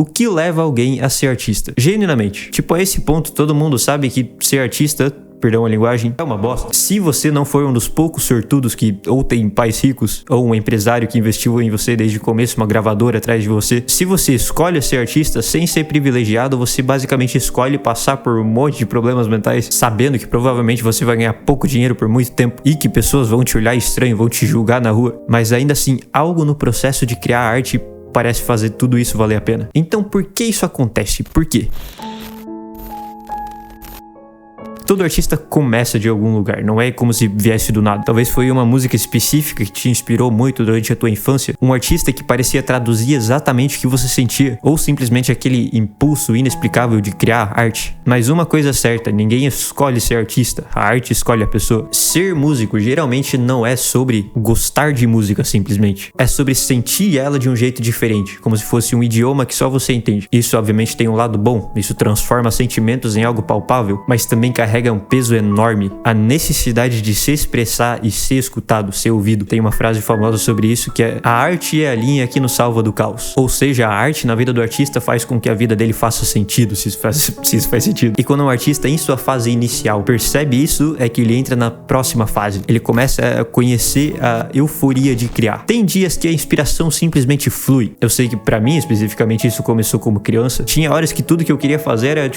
O que leva alguém a ser artista? Genuinamente. Tipo, a esse ponto, todo mundo sabe que ser artista, perdão a linguagem, é uma bosta. Se você não for um dos poucos sortudos que ou tem pais ricos, ou um empresário que investiu em você desde o começo, uma gravadora atrás de você, se você escolhe ser artista sem ser privilegiado, você basicamente escolhe passar por um monte de problemas mentais, sabendo que provavelmente você vai ganhar pouco dinheiro por muito tempo e que pessoas vão te olhar estranho, vão te julgar na rua, mas ainda assim, algo no processo de criar arte parece fazer tudo isso valer a pena. Então, por que isso acontece? Por quê? Todo artista começa de algum lugar, não é como se viesse do nada. Talvez foi uma música específica que te inspirou muito durante a tua infância, um artista que parecia traduzir exatamente o que você sentia, ou simplesmente aquele impulso inexplicável de criar arte. Mas uma coisa é certa, ninguém escolhe ser artista, a arte escolhe a pessoa. Ser músico geralmente não é sobre gostar de música simplesmente, é sobre sentir ela de um jeito diferente, como se fosse um idioma que só você entende. Isso obviamente tem um lado bom, isso transforma sentimentos em algo palpável, mas também carrega um peso enorme, a necessidade de se expressar e ser escutado, ser ouvido. Tem uma frase famosa sobre isso que é: a arte é a linha que nos salva do caos. Ou seja, a arte na vida do artista faz com que a vida dele faça sentido, se isso faz sentido. E quando um artista em sua fase inicial percebe isso, é que ele entra na próxima fase. Ele começa a conhecer a euforia de criar. Tem dias que a inspiração simplesmente flui. Eu sei que pra mim, especificamente, isso começou como criança. Tinha horas que tudo que eu queria fazer era,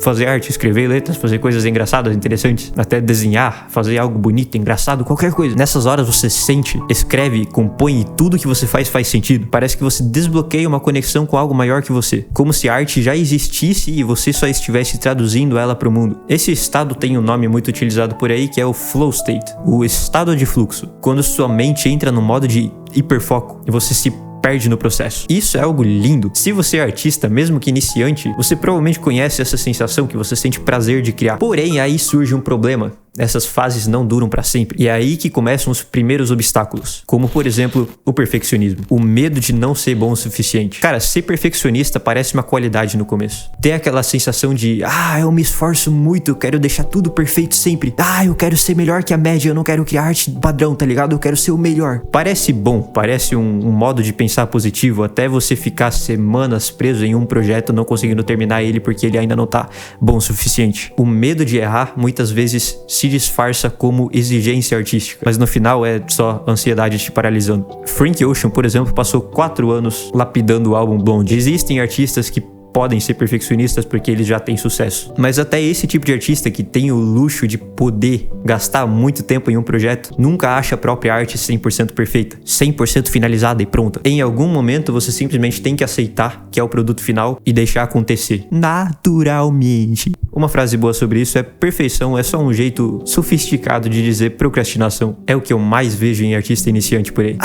fazer arte, escrever letras, fazer coisas engraçadas, interessantes, até desenhar, fazer algo bonito, engraçado, qualquer coisa. Nessas horas você sente, escreve, compõe e tudo que você faz sentido. Parece que você desbloqueia uma conexão com algo maior que você, como se a arte já existisse e você só estivesse traduzindo ela para o mundo. Esse estado tem um nome muito utilizado por aí que é o flow state, o estado de fluxo, quando sua mente entra no modo de hiperfoco e você se perde no processo. Isso é algo lindo. Se você é artista, mesmo que iniciante, você provavelmente conhece essa sensação que você sente prazer de criar. Porém, aí surge um problema. Essas fases não duram pra sempre. E é aí que começam os primeiros obstáculos. Como, por exemplo, o perfeccionismo. O medo de não ser bom o suficiente. Cara, ser perfeccionista parece uma qualidade no começo. Ter aquela sensação de, eu me esforço muito, eu quero deixar tudo perfeito sempre. Eu quero ser melhor que a média, eu não quero criar arte padrão, tá ligado? Eu quero ser o melhor. Parece bom, parece um modo de pensar positivo, até você ficar semanas preso em um projeto, não conseguindo terminar ele porque ele ainda não tá bom o suficiente. O medo de errar, muitas vezes, se disfarça como exigência artística, mas no final é só ansiedade te paralisando. Frank Ocean, por exemplo, passou 4 anos lapidando o álbum Blonde. Existem artistas que podem ser perfeccionistas porque eles já têm sucesso. Mas até esse tipo de artista que tem o luxo de poder gastar muito tempo em um projeto, nunca acha a própria arte 100% perfeita, 100% finalizada e pronta. Em algum momento você simplesmente tem que aceitar que é o produto final e deixar acontecer naturalmente. Uma frase boa sobre isso é: perfeição é só um jeito sofisticado de dizer procrastinação. É o que eu mais vejo em artista iniciante por aí.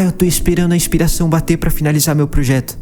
Eu tô esperando a inspiração bater pra finalizar meu projeto.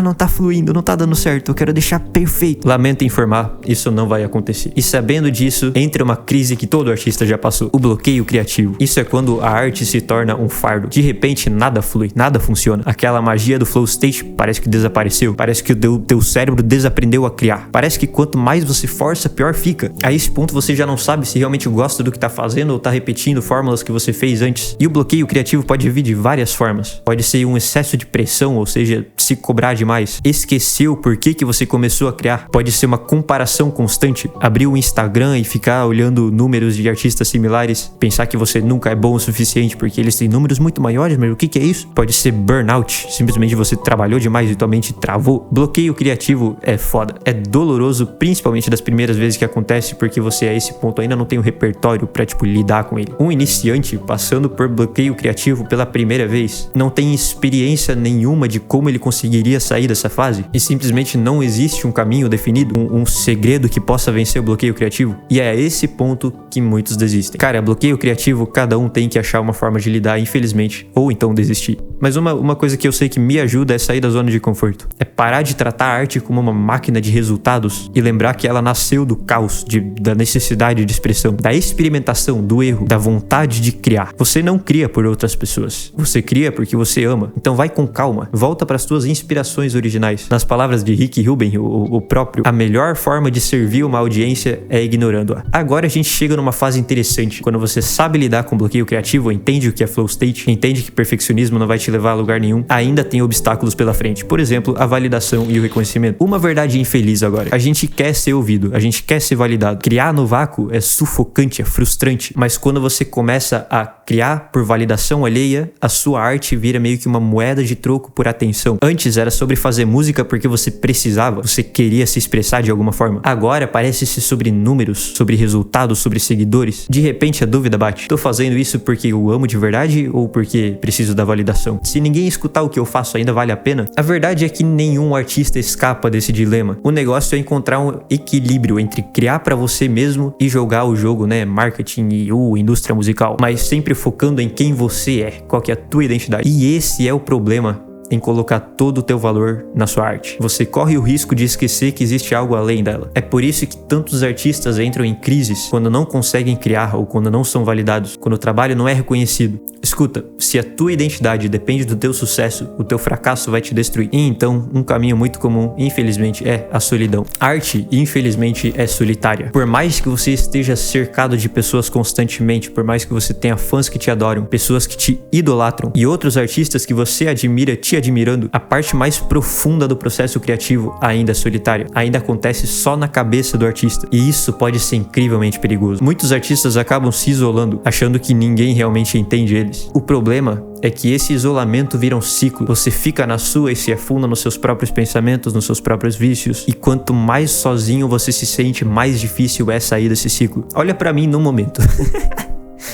Não tá fluindo, não tá dando certo, eu quero deixar perfeito. Lamento informar, isso não vai acontecer. E sabendo disso, entra uma crise que todo artista já passou: o bloqueio criativo. Isso é quando a arte se torna um fardo. De repente nada flui, nada funciona. Aquela magia do flow state parece que desapareceu. Parece que o teu cérebro desaprendeu a criar. Parece que quanto mais você força, pior fica. A esse ponto você já não sabe se realmente gosta do que tá fazendo ou tá repetindo fórmulas que você fez antes. E o bloqueio criativo pode vir de várias formas. Pode ser um excesso de pressão, ou seja, se cobrar demais. Esquecer o porquê que você começou a criar. Pode ser uma comparação constante. Abrir o Instagram e ficar olhando números de artistas similares, pensar que você nunca é bom o suficiente porque eles têm números muito maiores, mas o que é isso? Pode ser burnout. Simplesmente você trabalhou demais e tua mente travou. Bloqueio criativo é foda. É doloroso, principalmente das primeiras vezes que acontece, porque você a esse ponto ainda não tem um repertório pra, lidar com ele. Um iniciante passando por bloqueio criativo pela primeira vez não tem experiência nenhuma de como ele conseguiria sair dessa fase e simplesmente não existe um caminho definido, um segredo que possa vencer o bloqueio criativo. E é a esse ponto que muitos desistem. Cara, bloqueio criativo, cada um tem que achar uma forma de lidar, infelizmente, ou então desistir. Mas uma coisa que eu sei que me ajuda é sair da zona de conforto. É parar de tratar a arte como uma máquina de resultados e lembrar que ela nasceu do caos, da necessidade de expressão, da experimentação, do erro, da vontade de criar. Você não cria por outras pessoas. Você cria porque você ama. Então vai com calma. Volta para as tuas inspirações originais. Nas palavras de Rick Rick Rubin, o próprio, a melhor forma de servir uma audiência é ignorando-a. Agora a gente chega numa fase interessante, quando você sabe lidar com bloqueio criativo, entende o que é flow state, entende que perfeccionismo não vai te levar a lugar nenhum, ainda tem obstáculos pela frente. Por exemplo, a validação e o reconhecimento. Uma verdade infeliz agora. A gente quer ser ouvido, a gente quer ser validado. Criar no vácuo é sufocante, é frustrante, mas quando você começa a criar por validação alheia, a sua arte vira meio que uma moeda de troco por atenção. Antes era sobre fazer música porque você precisava, você queria se expressar de alguma forma. Agora parece ser sobre números, sobre resultados, sobre seguidores. De repente a dúvida bate. Tô fazendo isso porque eu amo de verdade ou porque preciso da validação? Se ninguém escutar o que eu faço ainda vale a pena? A verdade é que nenhum artista escapa desse dilema. O negócio é encontrar um equilíbrio entre criar pra você mesmo e jogar o jogo, né? Marketing e indústria musical. Mas sempre focando em quem você é, qual que é a tua identidade. E esse é o problema em colocar todo o teu valor na sua arte. Você corre o risco de esquecer que existe algo além dela. É por isso que tantos artistas entram em crises quando não conseguem criar ou quando não são validados, quando o trabalho não é reconhecido. Escuta, se a tua identidade depende do teu sucesso, o teu fracasso vai te destruir. E então, um caminho muito comum, infelizmente, é a solidão. Arte, infelizmente, é solitária. Por mais que você esteja cercado de pessoas constantemente, por mais que você tenha fãs que te adoram, pessoas que te idolatram e outros artistas que você admira te admirando, a parte mais profunda do processo criativo ainda é solitária, ainda acontece só na cabeça do artista, e isso pode ser incrivelmente perigoso. Muitos artistas acabam se isolando, achando que ninguém realmente entende eles. O problema é que esse isolamento vira um ciclo. Você fica na sua e se afunda nos seus próprios pensamentos, nos seus próprios vícios, e quanto mais sozinho você se sente, mais difícil é sair desse ciclo. Olha pra mim no momento.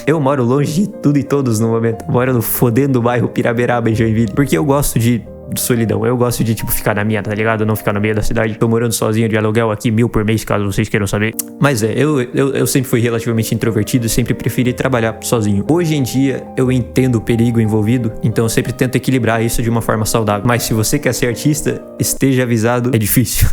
Eu moro longe de tudo e todos no momento. Moro no fodendo bairro Piraberaba, em Joinville. Porque eu gosto de solidão. Eu gosto de, ficar na minha, tá ligado? Não ficar no meio da cidade. Tô morando sozinho de aluguel aqui, 1.000 por mês, caso vocês queiram saber. Mas eu sempre fui relativamente introvertido e sempre preferi trabalhar sozinho. Hoje em dia, eu entendo o perigo envolvido, então eu sempre tento equilibrar isso de uma forma saudável. Mas se você quer ser artista, esteja avisado, é difícil.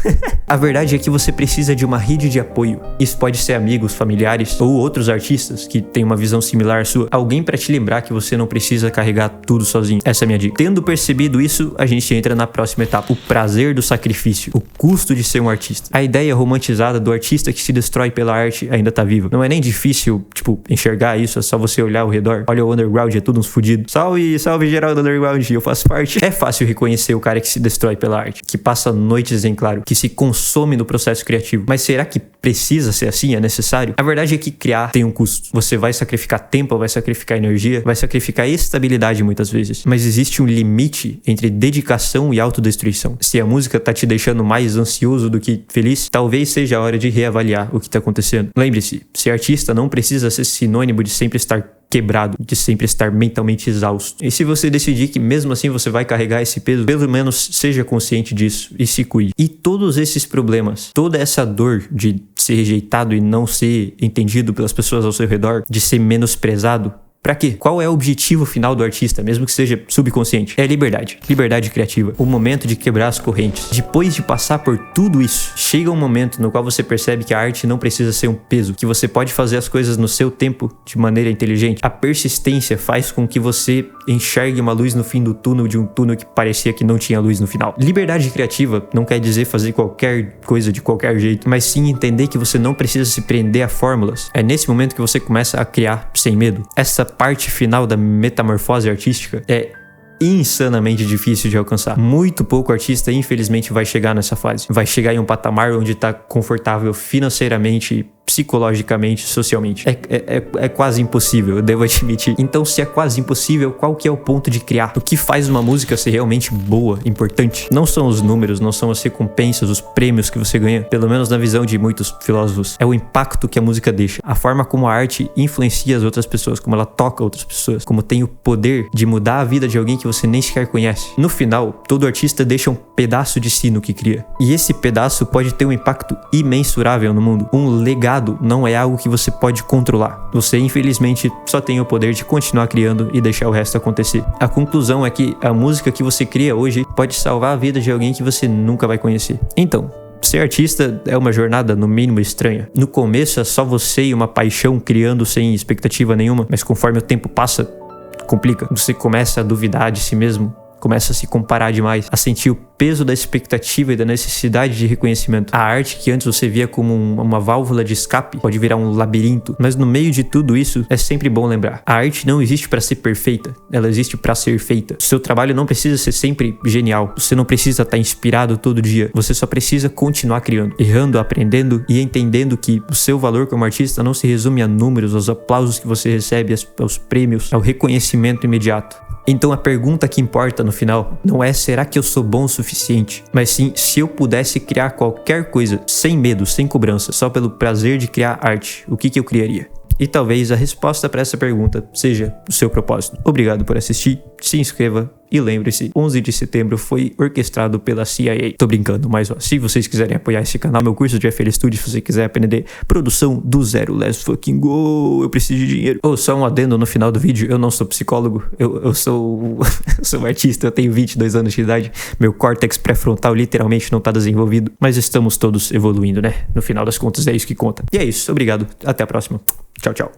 A verdade é que você precisa de uma rede de apoio. Isso pode ser amigos, familiares ou outros artistas que têm uma visão similar à sua. Alguém pra te lembrar que você não precisa carregar tudo sozinho. Essa é a minha dica. Tendo percebido isso, a gente entra na próxima etapa. O prazer do sacrifício. O custo de ser um artista. A ideia romantizada do artista que se destrói pela arte ainda tá viva. Não é nem difícil, enxergar isso. É só você olhar ao redor. Olha o underground, é tudo uns fudidos. Salve, salve geral do underground, eu faço parte. É fácil reconhecer o cara que se destrói pela arte. Que passa noites em claro. Que se consome no processo criativo. Mas será que precisa ser assim? É necessário? A verdade é que criar tem um custo. Você vai sacrificar tempo, vai sacrificar energia, vai sacrificar estabilidade muitas vezes. Mas existe um limite entre dedicação e autodestruição. Se a música tá te deixando mais ansioso do que feliz, talvez seja a hora de reavaliar o que tá acontecendo. Lembre-se, ser artista não precisa ser sinônimo de sempre estar quebrado, de sempre estar mentalmente exausto. E se você decidir que mesmo assim você vai carregar esse peso, pelo menos seja consciente disso e se cuide. E todos esses problemas, toda essa dor de ser rejeitado e não ser entendido pelas pessoas ao seu redor, de ser menosprezado, pra quê? Qual é o objetivo final do artista, mesmo que seja subconsciente? É liberdade. Liberdade criativa. O momento de quebrar as correntes. Depois de passar por tudo isso, chega um momento no qual você percebe que a arte não precisa ser um peso, que você pode fazer as coisas no seu tempo, de maneira inteligente. A persistência faz com que você enxergue uma luz no fim do túnel, de um túnel que parecia que não tinha luz no final. Liberdade criativa não quer dizer fazer qualquer coisa de qualquer jeito, mas sim entender que você não precisa se prender a fórmulas. É nesse momento que você começa a criar sem medo. Essa parte final da metamorfose artística é insanamente difícil de alcançar. Muito pouco artista, infelizmente, vai chegar nessa fase. Vai chegar em um patamar onde tá confortável financeiramente, psicologicamente, socialmente. É quase impossível, eu devo admitir. Então, se é quase impossível, qual que é o ponto de criar? O que faz uma música ser realmente boa, importante? Não são os números, não são as recompensas, os prêmios que você ganha, pelo menos na visão de muitos filósofos. É o impacto que a música deixa, a forma como a arte influencia as outras pessoas, como ela toca outras pessoas, como tem o poder de mudar a vida de alguém que você nem sequer conhece. No final, todo artista deixa um pedaço de si no que cria. E esse pedaço pode ter um impacto imensurável no mundo. Um legado não é algo que você pode controlar. Você, infelizmente, só tem o poder de continuar criando e deixar o resto acontecer. A conclusão é que a música que você cria hoje pode salvar a vida de alguém que você nunca vai conhecer. Então, ser artista é uma jornada no mínimo estranha. No começo é só você e uma paixão criando sem expectativa nenhuma, mas conforme o tempo passa, complica. Você começa a duvidar de si mesmo, começa a se comparar demais, a sentir o peso da expectativa e da necessidade de reconhecimento. A arte que antes você via como uma válvula de escape pode virar um labirinto, mas no meio de tudo isso é sempre bom lembrar: a arte não existe para ser perfeita, ela existe para ser feita. O seu trabalho não precisa ser sempre genial, você não precisa estar inspirado todo dia, você só precisa continuar criando, errando, aprendendo e entendendo que o seu valor como artista não se resume a números, aos aplausos que você recebe, aos prêmios, ao reconhecimento imediato. Então a pergunta que importa no final não é será que eu sou bom o suficiente, mas sim se eu pudesse criar qualquer coisa sem medo, sem cobrança, só pelo prazer de criar arte, o que eu criaria? E talvez a resposta para essa pergunta seja o seu propósito. Obrigado por assistir, se inscreva e lembre-se, 11 de setembro foi orquestrado pela CIA. Tô brincando, mas ó, se vocês quiserem apoiar esse canal, meu curso de FL Studio, se você quiser aprender produção do zero, let's fucking go, eu preciso de dinheiro. Ou só um adendo no final do vídeo, eu não sou psicólogo, eu sou sou um artista, eu tenho 22 anos de idade, meu córtex pré-frontal literalmente não tá desenvolvido, mas estamos todos evoluindo, né? No final das contas é isso que conta. E é isso, obrigado, até a próxima. Tchau, tchau.